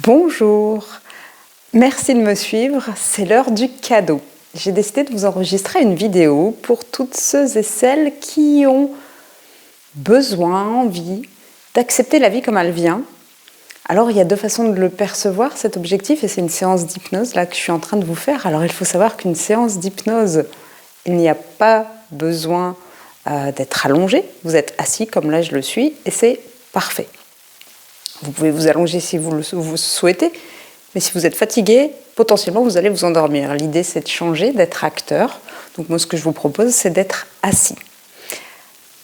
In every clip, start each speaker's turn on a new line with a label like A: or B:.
A: Bonjour, merci de me suivre, c'est l'heure du cadeau. J'ai décidé de vous enregistrer une vidéo pour toutes ceux et celles qui ont besoin, envie d'accepter la vie comme elle vient. Alors il y a deux façons de le percevoir cet objectif et c'est une séance d'hypnose là que je suis en train de vous faire. Alors il faut savoir qu'une séance d'hypnose, il n'y a pas besoin d'être allongé, vous êtes assis comme là je le suis et c'est parfait. Vous pouvez vous allonger si vous le souhaitez, mais si vous êtes fatigué, potentiellement vous allez vous endormir. L'idée c'est de changer, d'être acteur. Donc moi ce que je vous propose c'est d'être assis.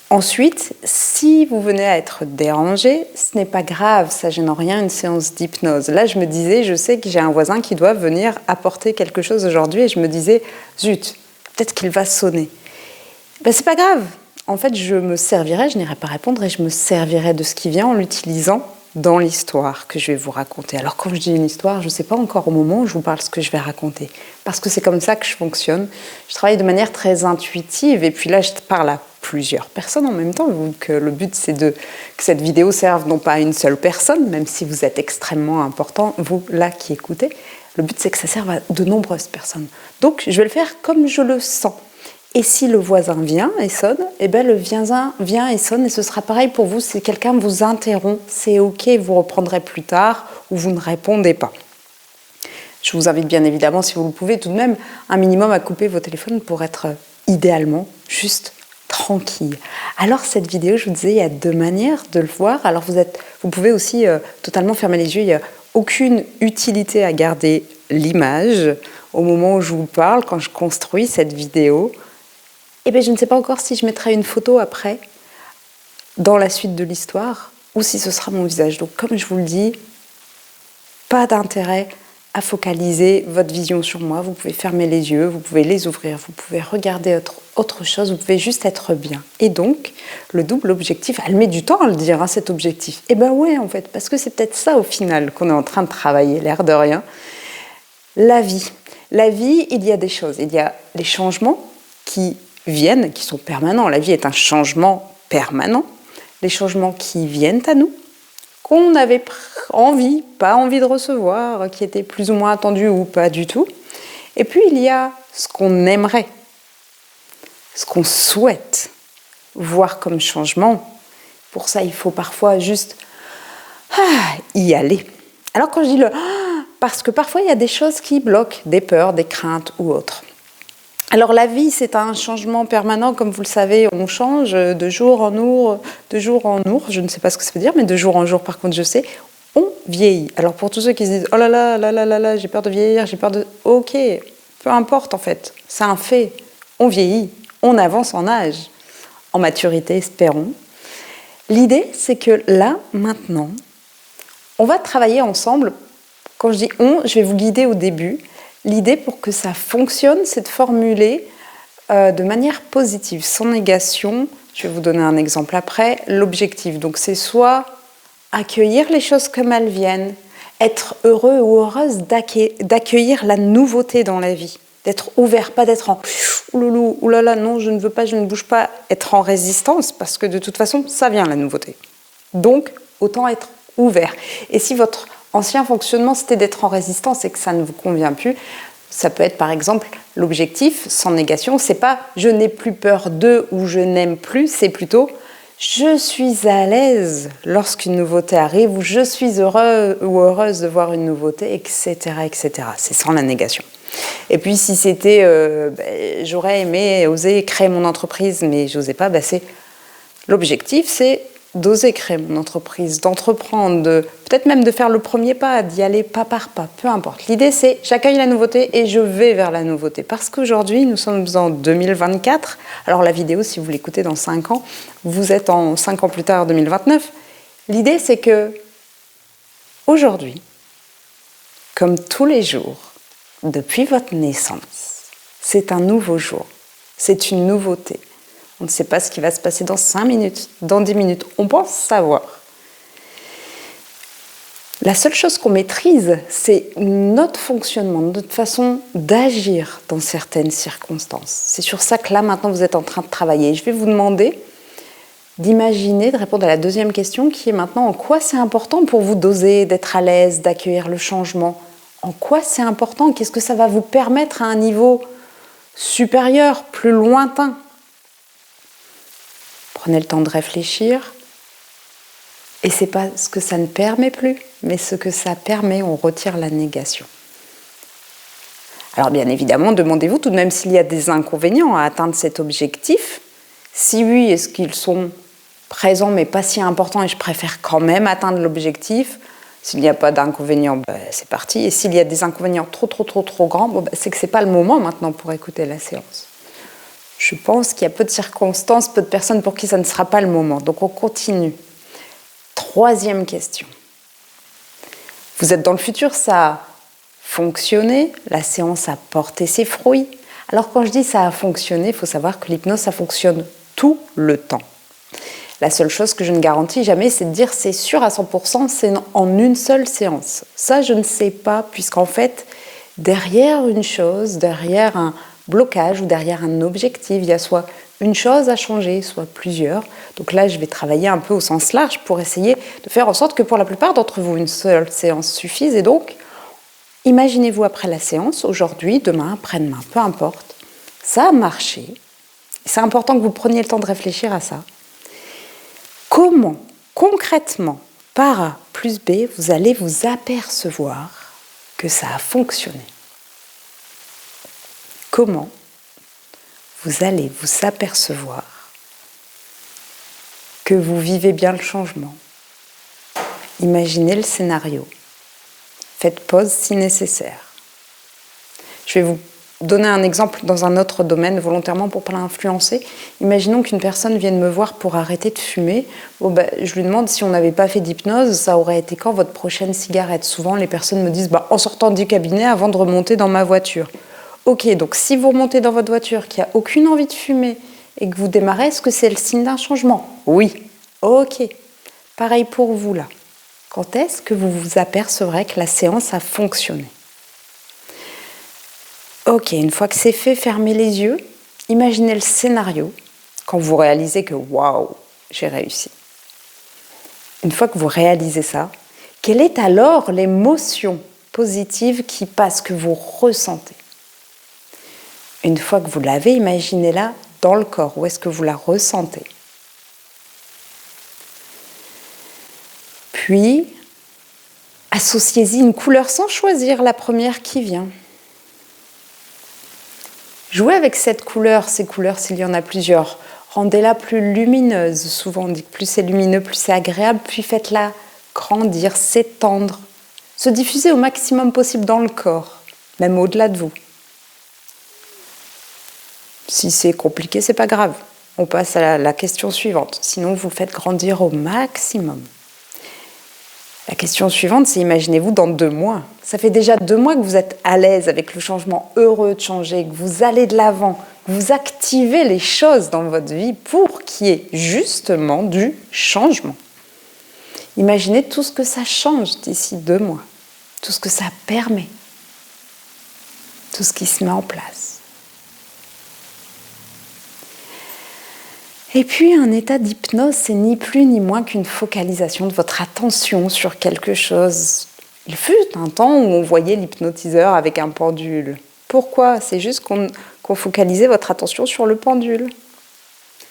A: Ensuite, si vous venez à être dérangé, ce n'est pas grave, ça gêne en rien une séance d'hypnose. Là je me disais, je sais que j'ai un voisin qui doit venir apporter quelque chose aujourd'hui et je me disais, zut, peut-être qu'il va sonner. Ben, c'est pas grave, en fait je n'irai pas répondre et je me servirai de ce qui vient en l'utilisant dans l'histoire que je vais vous raconter. Alors quand je dis une histoire, je ne sais pas encore au moment où je vous parle ce que je vais raconter, parce que c'est comme ça que je fonctionne. Je travaille de manière très intuitive, et puis là je parle à plusieurs personnes en même temps, donc le but c'est que cette vidéo serve non pas à une seule personne, même si vous êtes extrêmement important, vous là qui écoutez, le but c'est que ça serve à de nombreuses personnes. Donc je vais le faire comme je le sens. Et si le voisin vient et sonne, eh ben le voisin vient et sonne et ce sera pareil pour vous. Si quelqu'un vous interrompt, c'est ok, vous reprendrez plus tard ou vous ne répondez pas. Je vous invite bien évidemment, si vous le pouvez, tout de même un minimum à couper vos téléphones pour être idéalement juste tranquille. Alors cette vidéo, je vous disais, il y a deux manières de le voir. Alors vous pouvez aussi totalement fermer les yeux. Il n'y a aucune utilité à garder l'image au moment où je vous parle, quand je construis cette vidéo. Eh bien, je ne sais pas encore si je mettrai une photo après, dans la suite de l'histoire, ou si ce sera mon visage. Donc, comme je vous le dis, pas d'intérêt à focaliser votre vision sur moi. Vous pouvez fermer les yeux, vous pouvez les ouvrir, vous pouvez regarder autre chose, vous pouvez juste être bien. Et donc, le double objectif, elle met du temps à le dire, hein, cet objectif. Eh bien ouais, en fait, parce que c'est peut-être ça, au final, qu'on est en train de travailler, l'air de rien. La vie. La vie, il y a des choses. Il y a les changements qui viennent, qui sont permanents. La vie est un changement permanent. Les changements qui viennent à nous, qu'on avait pas envie de recevoir, qui étaient plus ou moins attendus ou pas du tout. Et puis il y a ce qu'on aimerait, ce qu'on souhaite voir comme changement. Pour ça, il faut parfois juste y aller. Alors quand je dis parce que parfois il y a des choses qui bloquent, des peurs, des craintes ou autres. Alors la vie, c'est un changement permanent, comme vous le savez, on change de jour en jour, je ne sais pas ce que ça veut dire, mais de jour en jour, par contre, je sais, on vieillit. Alors pour tous ceux qui se disent, oh là là, là là là là, j'ai peur de vieillir, j'ai peur de... Ok, peu importe en fait, c'est un fait, on vieillit, on avance en âge, en maturité, espérons. L'idée, c'est que là, maintenant, on va travailler ensemble. Quand je dis on, je vais vous guider au début. L'idée pour que ça fonctionne, c'est de formuler de manière positive, sans négation. Je vais vous donner un exemple après. L'objectif, donc c'est soit accueillir les choses comme elles viennent, être heureux ou heureuse d'accueillir la nouveauté dans la vie, d'être ouvert, pas d'être en ouloulou, oulala, non, je ne veux pas, je ne bouge pas, être en résistance, parce que de toute façon, ça vient la nouveauté. Donc, autant être ouvert. Et si votre ancien fonctionnement, c'était d'être en résistance et que ça ne vous convient plus, ça peut être par exemple l'objectif, sans négation, c'est pas « je n'ai plus peur de » ou « je n'aime plus », c'est plutôt « je suis à l'aise lorsqu'une nouveauté arrive » ou « je suis heureux ou heureuse de voir une nouveauté », etc. etc. C'est sans la négation. Et puis si c'était j'aurais aimé oser créer mon entreprise, mais j'osais pas, c'est l'objectif, c'est d'oser créer mon entreprise, d'entreprendre, peut-être même de faire le premier pas, d'y aller pas par pas, peu importe. L'idée, c'est j'accueille la nouveauté et je vais vers la nouveauté. Parce qu'aujourd'hui, nous sommes en 2024. Alors la vidéo, si vous l'écoutez dans 5 ans, vous êtes en 5 ans plus tard, 2029. L'idée, c'est que aujourd'hui, comme tous les jours, depuis votre naissance, c'est un nouveau jour. C'est une nouveauté. On ne sait pas ce qui va se passer dans 5 minutes, dans 10 minutes. On pense savoir. La seule chose qu'on maîtrise, c'est notre fonctionnement, notre façon d'agir dans certaines circonstances. C'est sur ça que là, maintenant, vous êtes en train de travailler. Je vais vous demander d'imaginer, de répondre à la deuxième question qui est maintenant en quoi c'est important pour vous d'oser, d'être à l'aise, d'accueillir le changement. En quoi c'est important? Qu'est-ce que ça va vous permettre à un niveau supérieur, plus lointain? Prenez le temps de réfléchir. Et c'est pas ce que ça ne permet plus, mais ce que ça permet, on retire la négation. Alors bien évidemment, demandez-vous tout de même s'il y a des inconvénients à atteindre cet objectif. Si oui, est-ce qu'ils sont présents mais pas si importants et je préfère quand même atteindre l'objectif? S'il n'y a pas d'inconvénients, c'est parti. Et s'il y a des inconvénients trop grands, c'est que ce n'est pas le moment maintenant pour écouter la séance. Je pense qu'il y a peu de circonstances, peu de personnes pour qui ça ne sera pas le moment. Donc on continue. Troisième question. Vous êtes dans le futur, ça a fonctionné, la séance a porté ses fruits. Alors quand je dis ça a fonctionné, il faut savoir que l'hypnose, ça fonctionne tout le temps. La seule chose que je ne garantis jamais, c'est de dire c'est sûr à 100%, c'est en une seule séance. Ça, je ne sais pas, puisqu'en fait, derrière une chose, derrière un blocage ou derrière un objectif, il y a soit une chose à changer, soit plusieurs. Donc là, je vais travailler un peu au sens large pour essayer de faire en sorte que pour la plupart d'entre vous, une seule séance suffise. Et donc, imaginez-vous après la séance, aujourd'hui, demain, après-demain, peu importe, ça a marché. C'est important que vous preniez le temps de réfléchir à ça. Comment, concrètement, par A plus B, vous allez vous apercevoir que ça a fonctionné? Comment vous allez vous apercevoir que vous vivez bien le changement? Imaginez le scénario. Faites pause si nécessaire. Je vais vous donner un exemple dans un autre domaine volontairement pour ne pas l'influencer. Imaginons qu'une personne vienne me voir pour arrêter de fumer. Je lui demande si on n'avait pas fait d'hypnose, ça aurait été quand votre prochaine cigarette? Souvent, les personnes me disent en sortant du cabinet avant de remonter dans ma voiture. Ok, donc si vous remontez dans votre voiture, qu'il n'y a aucune envie de fumer et que vous démarrez, est-ce que c'est le signe d'un changement? Oui. Ok. Pareil pour vous là. Quand est-ce que vous vous apercevrez que la séance a fonctionné? Ok, une fois que c'est fait, fermez les yeux. Imaginez le scénario quand vous réalisez que waouh, j'ai réussi. Une fois que vous réalisez ça, quelle est alors l'émotion positive qui passe, que vous ressentez? Une fois que vous l'avez, imaginez-la dans le corps. Où est-ce que vous la ressentez? Puis, associez-y une couleur sans choisir la première qui vient. Jouez avec cette couleur, ces couleurs s'il y en a plusieurs. Rendez-la plus lumineuse. Souvent on dit que plus c'est lumineux, plus c'est agréable. Puis faites-la grandir, s'étendre, se diffuser au maximum possible dans le corps, même au-delà de vous. Si c'est compliqué, c'est pas grave. On passe à la question suivante. Sinon, vous le faites grandir au maximum. La question suivante, c'est imaginez-vous dans 2 mois. Ça fait déjà 2 mois que vous êtes à l'aise avec le changement, heureux de changer, que vous allez de l'avant, que vous activez les choses dans votre vie pour qu'il y ait justement du changement. Imaginez tout ce que ça change d'ici 2 mois, tout ce que ça permet, tout ce qui se met en place. Et puis, un état d'hypnose, c'est ni plus ni moins qu'une focalisation de votre attention sur quelque chose. Il fut un temps où on voyait l'hypnotiseur avec un pendule. Pourquoi? C'est juste qu'on focalisait votre attention sur le pendule.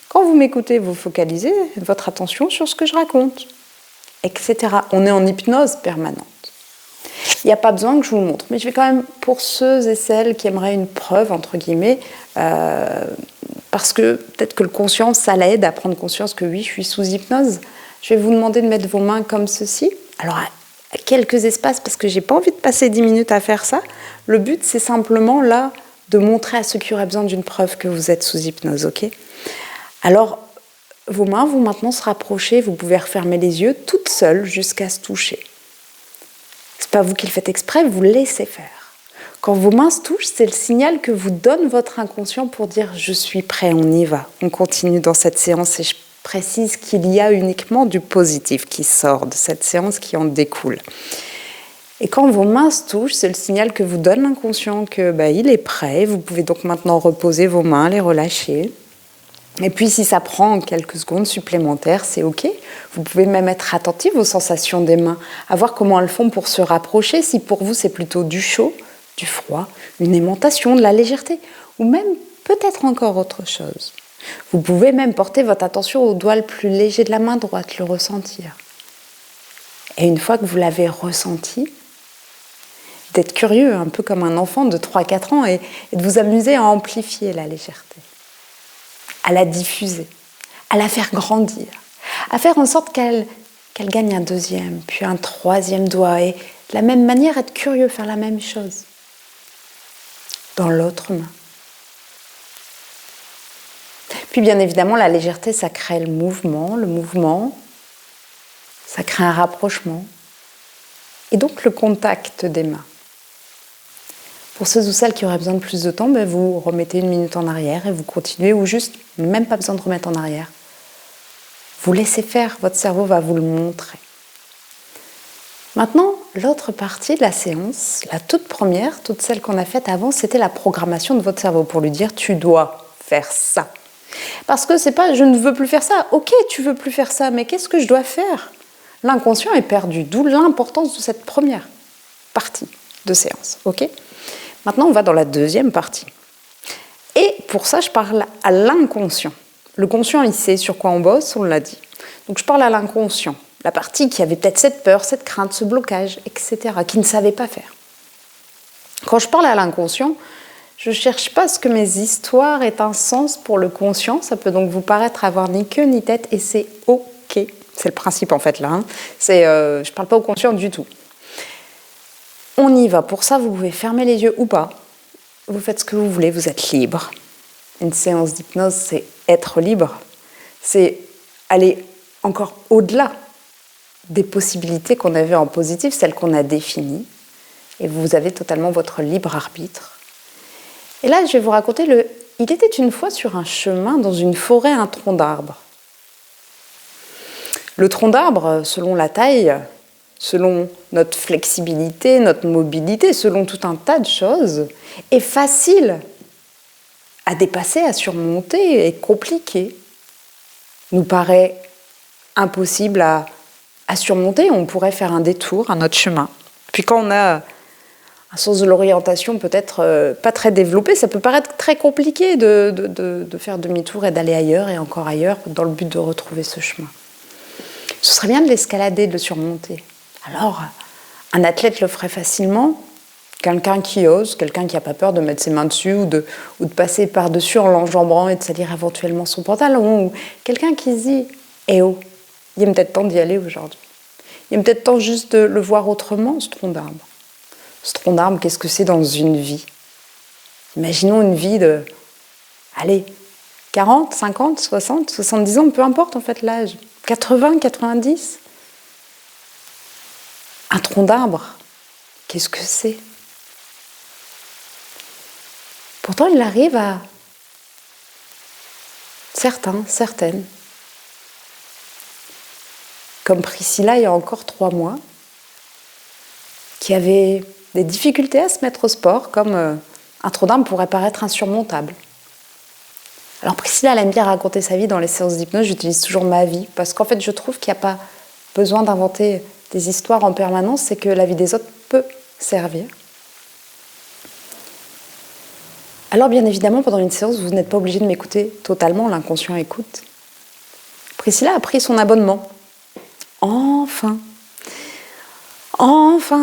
A: Quand vous m'écoutez, vous focalisez votre attention sur ce que je raconte, etc. On est en hypnose permanente. Il n'y a pas besoin que je vous le montre, mais je vais quand même, pour ceux et celles qui aimeraient une preuve, entre guillemets, parce que peut-être que le conscient, ça l'aide à prendre conscience que oui, je suis sous hypnose. Je vais vous demander de mettre vos mains comme ceci. Alors, à quelques espaces, parce que je n'ai pas envie de passer 10 minutes à faire ça. Le but, c'est simplement là de montrer à ceux qui auraient besoin d'une preuve que vous êtes sous hypnose, ok? Alors, vos mains vont maintenant se rapprocher. Vous pouvez refermer les yeux toutes seules jusqu'à se toucher. Ce n'est pas vous qui le faites exprès, vous laissez faire. Quand vos mains se touchent, c'est le signal que vous donne votre inconscient pour dire « je suis prêt, on y va ». On continue dans cette séance et je précise qu'il y a uniquement du positif qui sort de cette séance, qui en découle. Et quand vos mains se touchent, c'est le signal que vous donne l'inconscient que il est prêt. Vous pouvez donc maintenant reposer vos mains, les relâcher. Et puis si ça prend quelques secondes supplémentaires, c'est OK. Vous pouvez même être attentif aux sensations des mains, à voir comment elles font pour se rapprocher, si pour vous c'est plutôt du chaud, du froid, une aimantation, de la légèreté, ou même peut-être encore autre chose. Vous pouvez même porter votre attention au doigt le plus léger de la main droite, le ressentir. Et une fois que vous l'avez ressenti, d'être curieux, un peu comme un enfant de 3-4 ans, et de vous amuser à amplifier la légèreté, à la diffuser, à la faire grandir, à faire en sorte qu'elle gagne un deuxième, puis un troisième doigt, et de la même manière être curieux, faire la même chose dans l'autre main. Puis bien évidemment, la légèreté, ça crée le mouvement, ça crée un rapprochement, et donc le contact des mains. Pour ceux ou celles qui auraient besoin de plus de temps, vous remettez 1 minute en arrière et vous continuez, ou juste, même pas besoin de remettre en arrière. Vous laissez faire, votre cerveau va vous le montrer. Maintenant, l'autre partie de la séance, la toute première, toute celle qu'on a faite avant, c'était la programmation de votre cerveau pour lui dire « tu dois faire ça ». Parce que c'est pas « je ne veux plus faire ça ». Ok, tu veux plus faire ça, mais qu'est-ce que je dois faire ? L'inconscient est perdu, d'où l'importance de cette première partie de séance. Ok ? Maintenant, on va dans la deuxième partie. Et pour ça, je parle à l'inconscient. Le conscient, il sait sur quoi on bosse, on l'a dit. Donc je parle à l'inconscient, la partie qui avait peut-être cette peur, cette crainte, ce blocage, etc., qui ne savait pas faire. Quand je parle à l'inconscient, je ne cherche pas à ce que mes histoires aient un sens pour le conscient. Ça peut donc vous paraître avoir ni queue ni tête, et c'est OK. C'est le principe en fait là. Je ne parle pas au conscient du tout. On y va. Pour ça, vous pouvez fermer les yeux ou pas. Vous faites ce que vous voulez, vous êtes libre. Une séance d'hypnose, c'est être libre. C'est aller encore au-delà des possibilités qu'on avait en positif, celles qu'on a définies. Et vous avez totalement votre libre arbitre. Et là, je vais vous raconter Il était une fois sur un chemin dans une forêt un tronc d'arbre. Le tronc d'arbre, selon la taille, selon notre flexibilité, notre mobilité, selon tout un tas de choses, est facile à dépasser, à surmonter et compliqué. Nous paraît impossible à surmonter, on pourrait faire un détour à notre chemin. Puis quand on a un sens de l'orientation peut-être pas très développé, ça peut paraître très compliqué de faire demi-tour et d'aller ailleurs et encore ailleurs dans le but de retrouver ce chemin. Ce serait bien de l'escalader, de le surmonter. Alors, un athlète le ferait facilement, quelqu'un qui ose, quelqu'un qui n'a pas peur de mettre ses mains dessus ou de passer par-dessus en l'enjambant et de salir éventuellement son pantalon, ou quelqu'un qui se dit « Eh oh, il est peut-être temps d'y aller aujourd'hui. Il est peut-être temps juste de le voir autrement, ce tronc d'arbre. » Ce tronc d'arbre, qu'est-ce que c'est dans une vie ? Imaginons une vie de, 40, 50, 60, 70 ans, peu importe en fait l'âge. 80, 90. Un tronc d'arbre, qu'est-ce que c'est ? Pourtant, il arrive à certains, certaines, comme Priscilla il y a encore 3 mois, qui avait des difficultés à se mettre au sport, comme un tronc d'arbre pourrait paraître insurmontable. Alors Priscilla, elle aime bien raconter sa vie dans les séances d'hypnose, j'utilise toujours ma vie, parce qu'en fait je trouve qu'il n'y a pas besoin d'inventer des histoires en permanence, c'est que la vie des autres peut servir. Alors bien évidemment, pendant une séance, vous n'êtes pas obligé de m'écouter totalement, l'inconscient écoute. Priscilla a pris son abonnement. Enfin,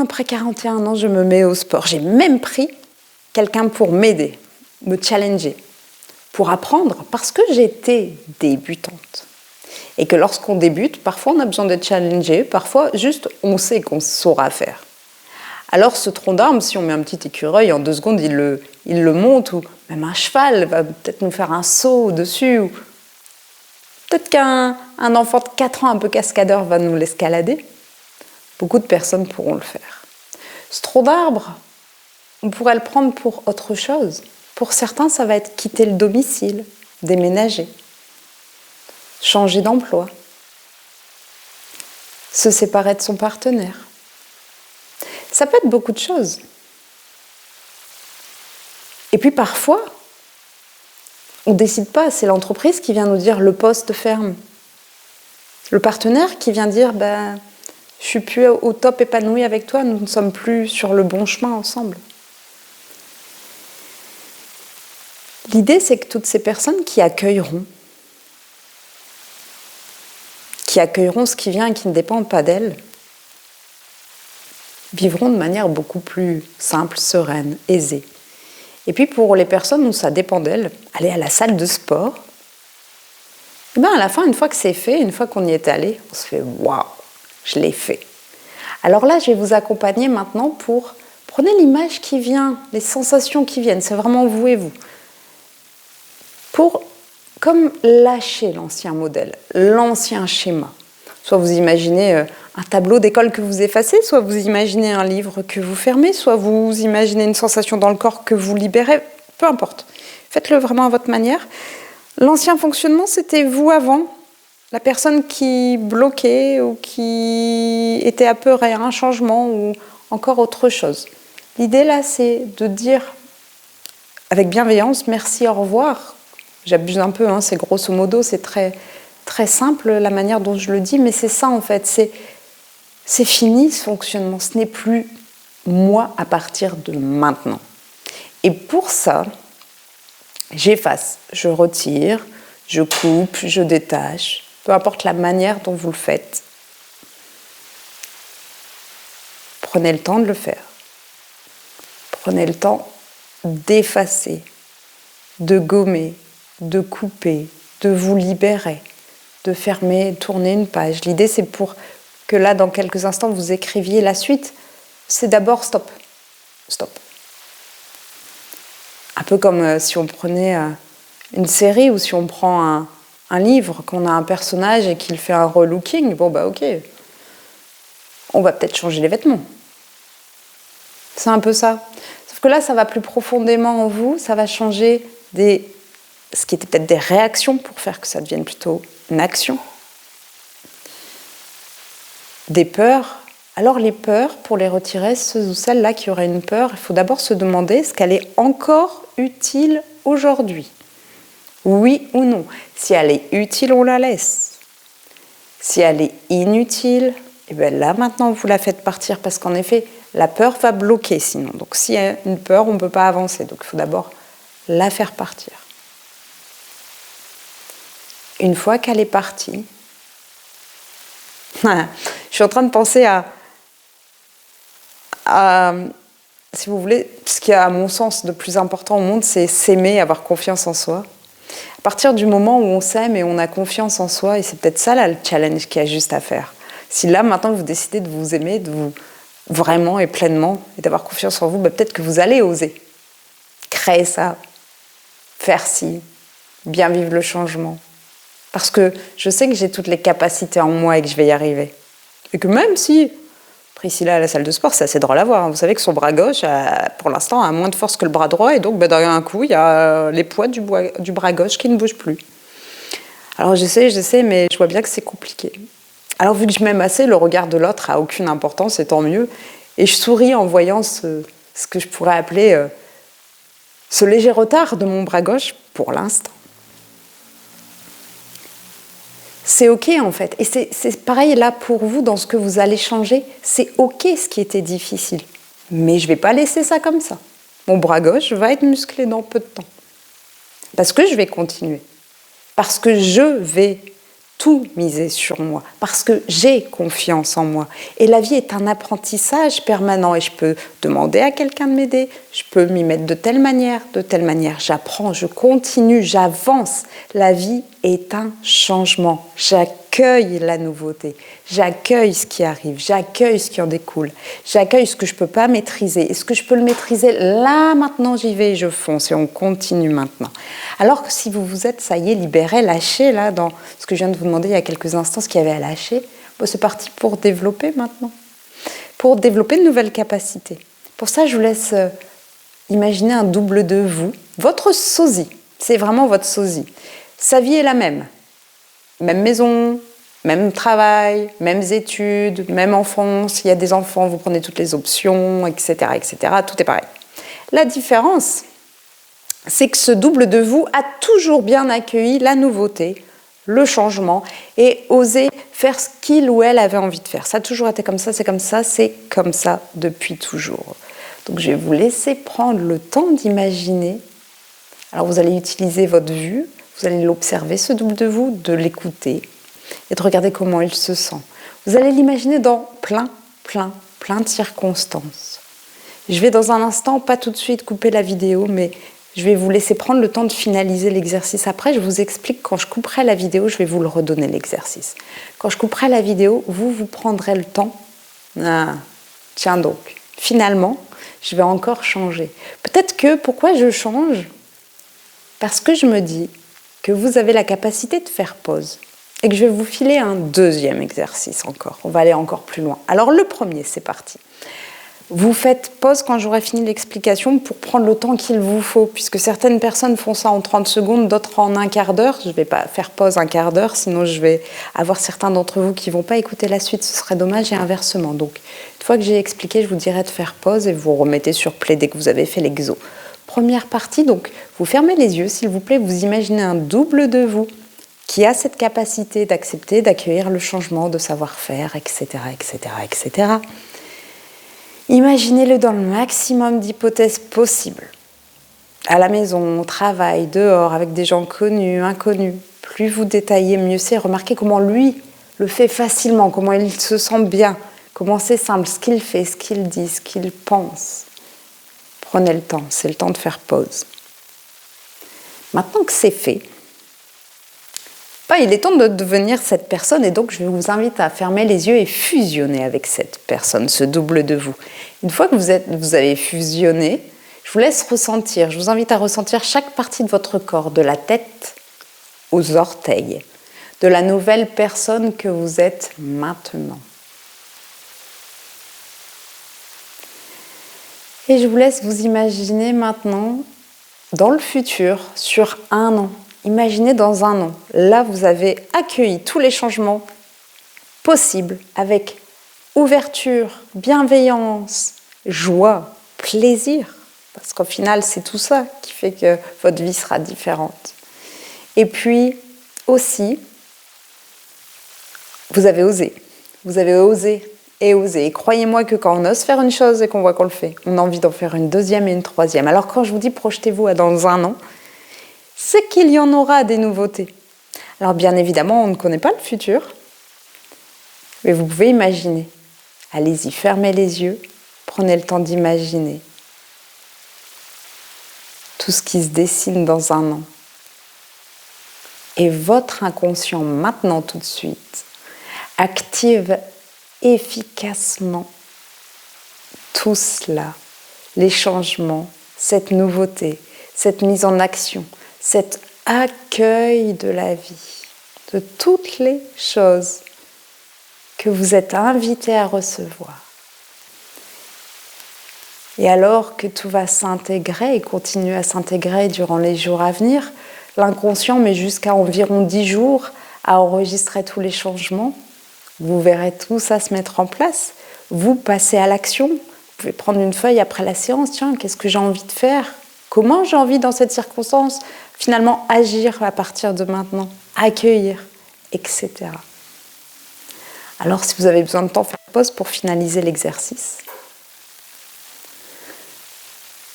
A: après 41 ans, je me mets au sport. J'ai même pris quelqu'un pour m'aider, me challenger, pour apprendre, parce que j'étais débutante. Et que lorsqu'on débute, parfois on a besoin d'être challengé, parfois juste on sait qu'on saura faire. Alors ce tronc d'arbre, si on met un petit écureuil, en 2 secondes il le monte, ou même un cheval va peut-être nous faire un saut dessus, ou peut-être qu'un enfant de 4 ans un peu cascadeur va nous l'escalader. Beaucoup de personnes pourront le faire. Ce tronc d'arbre, on pourrait le prendre pour autre chose. Pour certains, ça va être quitter le domicile, déménager, changer d'emploi, se séparer de son partenaire. Ça peut être beaucoup de choses. Et puis parfois, On ne décide pas, c'est l'entreprise qui vient nous dire le poste ferme. Le partenaire qui vient dire je suis plus au top épanoui avec toi, nous ne sommes plus sur le bon chemin ensemble. L'idée, c'est que toutes ces personnes qui accueilleront ce qui vient et qui ne dépend pas d'elles, vivront de manière beaucoup plus simple, sereine, aisée. Et puis pour les personnes où ça dépend d'elles, aller à la salle de sport, et à la fin, une fois que c'est fait, une fois qu'on y est allé, on se fait « waouh, je l'ai fait ». Alors là, je vais vous accompagner maintenant pour... Prenez l'image qui vient, les sensations qui viennent, c'est vraiment vous et vous. Pour comme lâcher l'ancien modèle, l'ancien schéma. Soit vous imaginez un tableau d'école que vous effacez, soit vous imaginez un livre que vous fermez, soit vous imaginez une sensation dans le corps que vous libérez, peu importe. Faites-le vraiment à votre manière. L'ancien fonctionnement, c'était vous avant, la personne qui bloquait ou qui était apeurée à un changement ou encore autre chose. L'idée là, c'est de dire avec bienveillance, merci, au revoir. J'abuse un peu, c'est grosso modo, c'est très, très simple la manière dont je le dis, mais c'est ça en fait, c'est fini ce fonctionnement, ce n'est plus moi à partir de maintenant. Et pour ça, j'efface, je retire, je coupe, je détache, peu importe la manière dont vous le faites. Prenez le temps de le faire. Prenez le temps d'effacer, de gommer, de couper, de vous libérer, de fermer, tourner une page. L'idée, c'est pour que là, dans quelques instants, vous écriviez la suite. C'est d'abord stop. Stop. Un peu comme si on prenait une série ou si on prend un livre, qu'on a un personnage et qu'il fait un relooking. Ok. On va peut-être changer les vêtements. C'est un peu ça. Sauf que là, ça va plus profondément en vous, ça va changer ce qui était peut-être des réactions pour faire que ça devienne plutôt une action. Des peurs. Alors les peurs, pour les retirer, ceux ou celles-là qui auraient une peur, il faut d'abord se demander est-ce qu'elle est encore utile aujourd'hui ? Oui ou non ? Si elle est utile, on la laisse. Si elle est inutile, là maintenant vous la faites partir parce qu'en effet, la peur va bloquer sinon. Donc s'il y a une peur, on ne peut pas avancer. Donc il faut d'abord la faire partir. Une fois qu'elle est partie, je suis en train de penser à, si vous voulez, ce qui a à mon sens de plus important au monde, c'est s'aimer, avoir confiance en soi. À partir du moment où on s'aime et on a confiance en soi, et c'est peut-être ça là le challenge qu'il y a juste à faire. Si là maintenant vous décidez de vous aimer, de vous vraiment et pleinement, et d'avoir confiance en vous, peut-être que vous allez oser créer ça, faire ci, bien vivre le changement. Parce que je sais que j'ai toutes les capacités en moi et que je vais y arriver. Et que même si Priscilla à la salle de sport, c'est assez drôle à voir. Vous savez que son bras gauche, pour l'instant, a moins de force que le bras droit. Et donc, d'un coup, il y a les poids du bras gauche qui ne bougent plus. Alors, j'essaie, mais je vois bien que c'est compliqué. Alors, vu que je m'aime assez, le regard de l'autre n'a aucune importance, et tant mieux. Et je souris en voyant ce que je pourrais appeler ce léger retard de mon bras gauche pour l'instant. C'est OK en fait. Et c'est pareil là pour vous dans ce que vous allez changer. C'est OK ce qui était difficile. Mais je ne vais pas laisser ça comme ça. Mon bras gauche va être musclé dans peu de temps. Parce que je vais continuer. Parce que je vais tout miser sur moi. Parce que j'ai confiance en moi. Et la vie est un apprentissage permanent. Et je peux demander à quelqu'un de m'aider. Je peux m'y mettre de telle manière. J'apprends, je continue, j'avance. La vie est un changement. J'accueille la nouveauté. J'accueille ce qui arrive. J'accueille ce qui en découle. J'accueille ce que je ne peux pas maîtriser. Est-ce que je peux le maîtriser ? Là, maintenant, j'y vais et je fonce. Et on continue maintenant. Alors que si vous vous êtes, ça y est, libéré, lâché, là, dans ce que je viens de vous demander il y a quelques instants, ce qu'il y avait à lâcher, c'est parti pour développer maintenant. Pour développer de nouvelles capacités. Pour ça, je vous laisse imaginer un double de vous. Votre sosie. C'est vraiment votre sosie. Sa vie est la même. Même maison, même travail, mêmes études, même enfant. S'il y a des enfants, vous prenez toutes les options, etc., etc. Tout est pareil. La différence, c'est que ce double de vous a toujours bien accueilli la nouveauté, le changement et osé faire ce qu'il ou elle avait envie de faire. Ça a toujours été comme ça, c'est comme ça depuis toujours. Donc je vais vous laisser prendre le temps d'imaginer. Alors vous allez utiliser votre vue, vous allez l'observer, ce double de vous, de l'écouter et de regarder comment il se sent. Vous allez l'imaginer dans plein de circonstances. Je vais dans un instant, pas tout de suite couper la vidéo, mais je vais vous laisser prendre le temps de finaliser l'exercice. Après, je vous explique, quand je couperai la vidéo, je vais vous le redonner l'exercice. Quand je couperai la vidéo, vous prendrez le temps. Tiens donc, finalement, je vais encore changer. Peut-être que, pourquoi je change ? Parce que je me dis que vous avez la capacité de faire pause et que je vais vous filer un deuxième exercice encore. On va aller encore plus loin. Alors le premier, c'est parti. Vous faites pause quand j'aurai fini l'explication pour prendre le temps qu'il vous faut, puisque certaines personnes font ça en 30 secondes, d'autres en un quart d'heure. Je ne vais pas faire pause un quart d'heure, sinon je vais avoir certains d'entre vous qui ne vont pas écouter la suite, ce serait dommage, et inversement. Donc, une fois que j'ai expliqué, je vous dirai de faire pause et vous remettez sur play dès que vous avez fait l'exo. Première partie, donc, vous fermez les yeux, s'il vous plaît, vous imaginez un double de vous qui a cette capacité d'accepter, d'accueillir le changement, de savoir-faire, etc., etc., etc. Imaginez-le dans le maximum d'hypothèses possibles. À la maison, au travail, dehors, avec des gens connus, inconnus. Plus vous détaillez, mieux c'est. Remarquez comment lui le fait facilement, comment il se sent bien, comment c'est simple, ce qu'il fait, ce qu'il dit, ce qu'il pense. Prenez le temps, c'est le temps de faire pause. Maintenant que c'est fait, il est temps de devenir cette personne et donc je vous invite à fermer les yeux et fusionner avec cette personne, ce double de vous. Une fois que vous avez fusionné, je vous laisse ressentir, je vous invite à ressentir chaque partie de votre corps, de la tête aux orteils, de la nouvelle personne que vous êtes maintenant. Et je vous laisse vous imaginer maintenant dans le futur, sur un an. Imaginez dans un an. Là, vous avez accueilli tous les changements possibles avec ouverture, bienveillance, joie, plaisir. Parce qu'au final, c'est tout ça qui fait que votre vie sera différente. Et puis aussi, vous avez osé. Vous avez osé et osé. Et croyez-moi que quand on ose faire une chose et qu'on voit qu'on le fait, on a envie d'en faire une deuxième et une troisième. Alors quand je vous dis projetez-vous à dans un an, c'est qu'il y en aura des nouveautés. Alors bien évidemment, on ne connaît pas le futur, mais vous pouvez imaginer. Allez-y, fermez les yeux, prenez le temps d'imaginer tout ce qui se dessine dans un an. Et votre inconscient, maintenant tout de suite, active efficacement tout cela, les changements, cette nouveauté, cette mise en action, cet accueil de la vie, de toutes les choses que vous êtes invité à recevoir. Et alors que tout va s'intégrer et continuer à s'intégrer durant les jours à venir, l'inconscient met jusqu'à environ 10 jours à enregistrer tous les changements. Vous verrez tout ça se mettre en place. Vous passez à l'action. Vous pouvez prendre une feuille après la séance. Tiens, qu'est-ce que j'ai envie de faire ? Comment j'ai envie dans cette circonstance finalement agir à partir de maintenant, accueillir, etc. Alors si vous avez besoin de temps, faites pause pour finaliser l'exercice.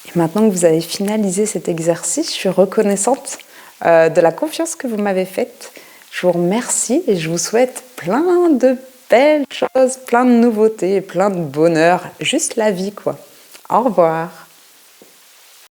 A: Et maintenant que vous avez finalisé cet exercice, je suis reconnaissante de la confiance que vous m'avez faite. Je vous remercie et je vous souhaite plein de belles choses, plein de nouveautés, plein de bonheur. Juste la vie, quoi. Au revoir.